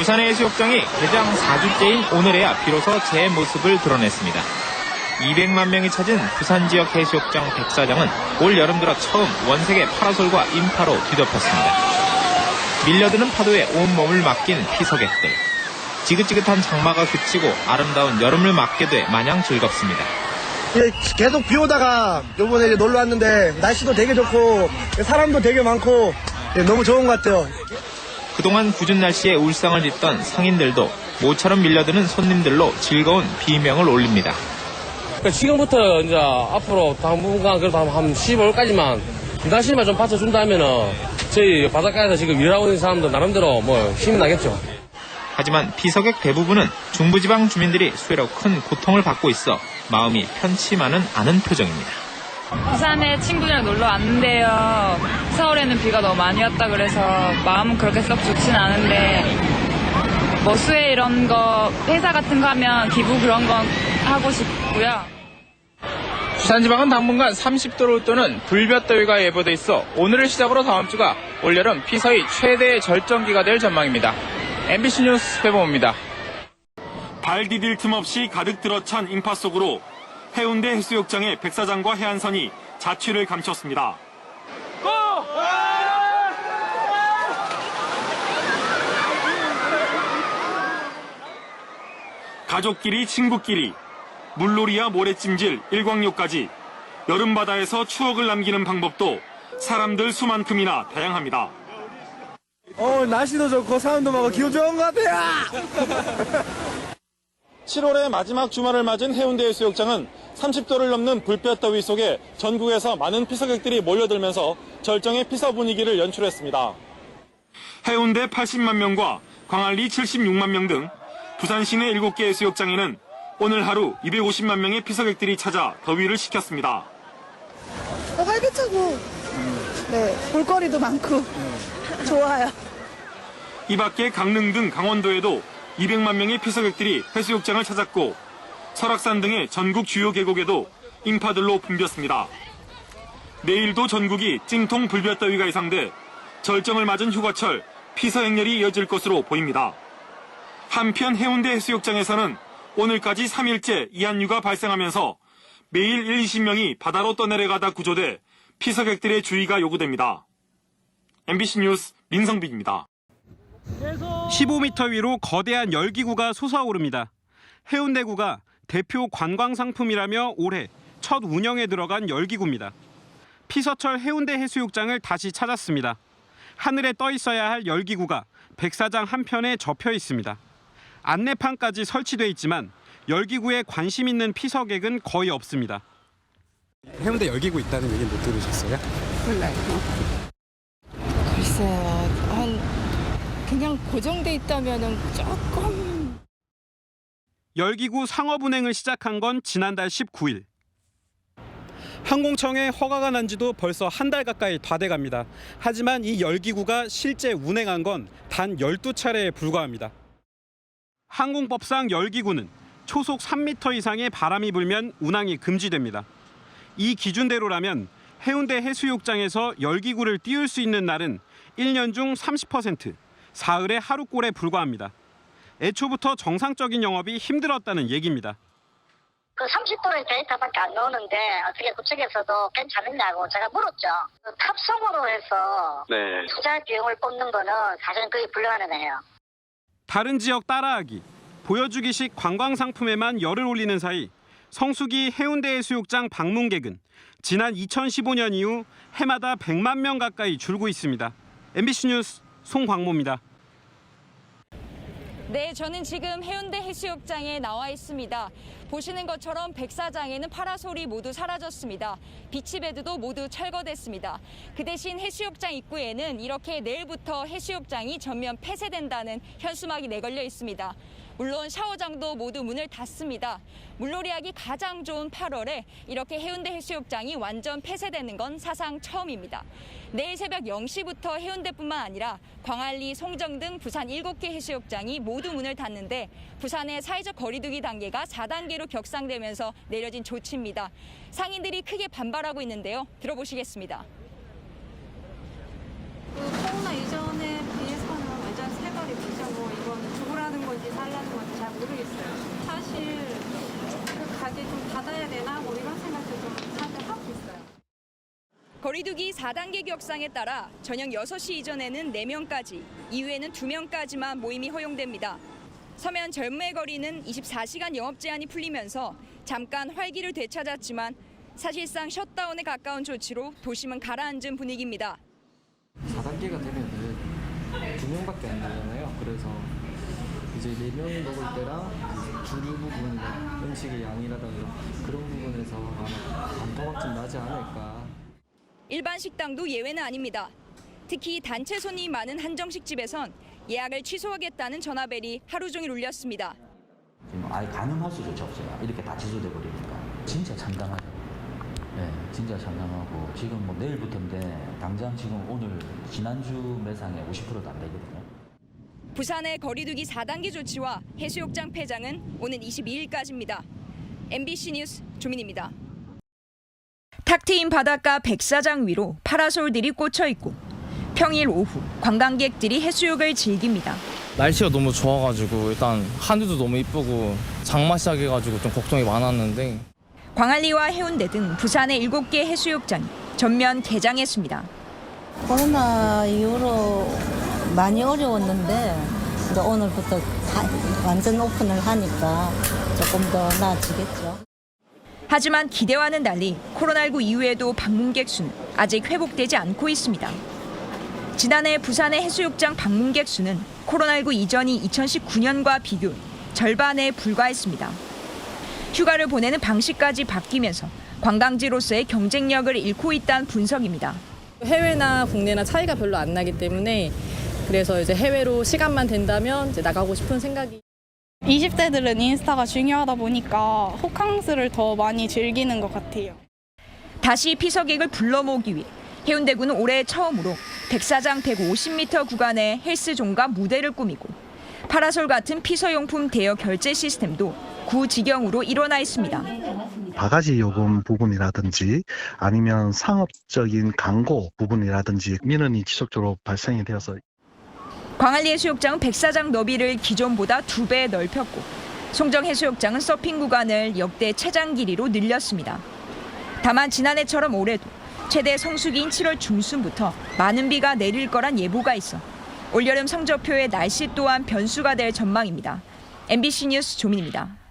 부산의 해수욕장이 개장 4주째인 오늘에야 비로소 제 모습을 드러냈습니다. 200만 명이 찾은 부산 지역 해수욕장 백사장은 올 여름 들어 처음 원색의 파라솔과 인파로 뒤덮였습니다. 밀려드는 파도에 온몸을 맡긴 피서객들. 지긋지긋한 장마가 그치고 아름다운 여름을 맞게 돼 마냥 즐겁습니다. 계속 비 오다가 요번에 놀러 왔는데 날씨도 되게 좋고 사람도 되게 많고 너무 좋은 것 같아요. 그동안 궂은 날씨에 울상을 짓던 상인들도 모처럼 밀려드는 손님들로 즐거운 비명을 올립니다. 지금부터 이제 앞으로 당분간 그래도 한 15일까지만 날씨만 좀 받쳐준다면은 저희 바닷가에서 지금 일하고 있는 사람도 나름대로 힘이 나겠죠. 하지만 피서객 대부분은 중부지방 주민들이 수해로 큰 고통을 받고 있어 마음이 편치만은 않은 표정입니다. 부산에 친구들이랑 놀러 왔는데요. 서울에는 비가 너무 많이 왔다 그래서 마음은 그렇게 썩 좋진 않은데 수해 이런 거 회사 같은 거 하면 기부 그런 거 하고 싶고요. 부산지방은 당분간 30도를 웃도는 불볕더위가 예보돼 있어 오늘을 시작으로 다음 주가 올여름 피서의 최대의 절정기가 될 전망입니다. MBC 뉴스 배봉호입니다. 발 디딜 틈 없이 가득 들어찬 인파 속으로 해운대 해수욕장의 백사장과 해안선이 자취를 감췄습니다. 가족끼리 친구끼리 물놀이와 모래찜질, 일광욕까지 여름바다에서 추억을 남기는 방법도 사람들 수만큼이나 다양합니다. 날씨도 좋고 사람도 많고 기분 좋은 것 같아요. 7월의 마지막 주말을 맞은 해운대 해수욕장은 30도를 넘는 불볕더위 속에 전국에서 많은 피서객들이 몰려들면서 절정의 피서 분위기를 연출했습니다. 해운대 80만 명과 광안리 76만 명 등 부산 시내 7개 해수욕장에는 오늘 하루 250만 명의 피서객들이 찾아 더위를 식혔습니다. 활기차고 볼거리도 많고 좋아요. 이 밖에 강릉 등 강원도에도 200만 명의 피서객들이 해수욕장을 찾았고 설악산 등의 전국 주요 계곡에도 인파들로 붐볐습니다. 내일도 전국이 찡통 불볕더위가 예상돼 절정을 맞은 휴가철 피서 행렬이 이어질 것으로 보입니다. 한편 해운대 해수욕장에서는 오늘까지 3일째 이한류가 발생하면서 매일 20명이 바다로 떠내려가다 구조돼 피서객들의 주의가 요구됩니다. MBC 뉴스 민성빈입니다. 15m 위로 거대한 열기구가 솟아오릅니다. 해운대구가 대표 관광상품이라며 올해 첫 운영에 들어간 열기구입니다. 피서철 해운대 해수욕장을 다시 찾았습니다. 하늘에 떠 있어야 할 열기구가 백사장 한편에 접혀 있습니다. 안내판까지 설치돼 있지만 열기구에 관심 있는 피서객은 거의 없습니다. 해운대 열기구 있다는 얘기 못 들으셨어요? 몰라요. 글쎄요. 그냥 고정돼 있다면은 조금. 열기구 상업 운행을 시작한 건 지난달 19일. 항공청에 허가가 난 지도 벌써 한 달 가까이 다 돼갑니다. 하지만 이 열기구가 실제 운행한 건 단 12차례에 불과합니다. 항공법상 열기구는 초속 3m 이상의 바람이 불면 운항이 금지됩니다. 이 기준대로라면 해운대 해수욕장에서 열기구를 띄울 수 있는 날은 1년 중 30%, 사흘에 하루꼴에 불과합니다. 애초부터 정상적인 영업이 힘들었다는 얘기입니다. 그 30도의 데이터밖에 안 나오는데 어떻게 그쪽에서도 괜찮느냐고 제가 물었죠. 탑승으로 해서 투자 비용을 뽑는 거는 사실은 거의 불가능해요. 다른 지역 따라하기, 보여주기식 관광 상품에만 열을 올리는 사이 성수기 해운대 해수욕장 방문객은 지난 2015년 이후 해마다 100만 명 가까이 줄고 있습니다. MBC 뉴스 송광모입니다. 네, 저는 지금 해운대 해수욕장에 나와 있습니다. 보시는 것처럼 백사장에는 파라솔이 모두 사라졌습니다. 비치베드도 모두 철거됐습니다. 그 대신 해수욕장 입구에는 이렇게 내일부터 해수욕장이 전면 폐쇄된다는 현수막이 내걸려 있습니다. 물론 샤워장도 모두 문을 닫습니다. 물놀이하기 가장 좋은 8월에 이렇게 해운대 해수욕장이 완전 폐쇄되는 건 사상 처음입니다. 내일 새벽 0시부터 해운대뿐만 아니라 광안리, 송정 등 부산 7개 해수욕장이 모두 문을 닫는데 부산의 사회적 거리두기 단계가 4단계로 격상되면서 내려진 조치입니다. 상인들이 크게 반발하고 있는데요. 들어보시겠습니다. 코로나 이전에 비해서는 완전 세 발이 비자고 이건 거리두기 4단계 격상에 따라 저녁 6시 이전에는 4명까지, 이후에는 2명까지만 모임이 허용됩니다. 서면 젊음의 거리는 24시간 영업 제한이 풀리면서 잠깐 활기를 되찾았지만 사실상 셧다운에 가까운 조치로 도심은 가라앉은 분위기입니다. 4단계가 되면은 2명밖에 안 되잖아요. 그래서 이제 4명이 먹을 때랑 주류 부분, 음식의 양이라든가 그런 부분에서 아마 반토막좀 나지 않을까. 일반 식당도 예외는 아닙니다. 특히 단체 손님이 많은 한정식집에선 예약을 취소하겠다는 전화벨이 하루 종일 울렸습니다. 지금 아예 가능할 수조차 없어요. 이렇게 다 취소돼 버리니까. 진짜 참담하죠. 네, 진짜 참담하고 지금 뭐 내일부터인데 당장 지금 오늘 지난주 매상에 50%도 안 되거든요. 부산의 거리두기 4단계 조치와 해수욕장 폐장은 오는 22일까지입니다. MBC 뉴스 조민입니다. 탁 트인 바닷가 백사장 위로 파라솔들이 꽂혀 있고 평일 오후 관광객들이 해수욕을 즐깁니다. 날씨가 너무 좋아가지고 일단 하늘도 너무 이쁘고 장마 시작해가지고 좀 걱정이 많았는데 광안리와 해운대 등 부산의 7개 해수욕장이 전면 개장했습니다. 코로나 이후로 많이 어려웠는데 이제 오늘부터 완전 오픈을 하니까 조금 더 나아지겠죠. 하지만 기대와는 달리 코로나19 이후에도 방문객 수는 아직 회복되지 않고 있습니다. 지난해 부산의 해수욕장 방문객 수는 코로나19 이전이 2019년과 비교 절반에 불과했습니다. 휴가를 보내는 방식까지 바뀌면서 관광지로서의 경쟁력을 잃고 있다는 분석입니다. 해외나 국내나 차이가 별로 안 나기 때문에 그래서 이제 해외로 시간만 된다면 이제 나가고 싶은 생각이. 20대들은 인스타가 중요하다 보니까 호캉스를 더 많이 즐기는 것 같아요. 다시 피서객을 불러 모으기 위해 해운대구는 올해 처음으로 백사장 150m 구간에 헬스존과 무대를 꾸미고 파라솔 같은 피서용품 대여 결제 시스템도 구 지경으로 일어나 있습니다. 바가지 요금 부분이라든지 아니면 상업적인 광고 부분이라든지 민원이 지속적으로 발생이 되어서 광안리 해수욕장은 백사장 너비를 기존보다 2배 넓혔고 송정 해수욕장은 서핑 구간을 역대 최장 길이로 늘렸습니다. 다만 지난해처럼 올해도 최대 성수기인 7월 중순부터 많은 비가 내릴 거란 예보가 있어 올여름 성적표의 날씨 또한 변수가 될 전망입니다. MBC 뉴스 조민입니다.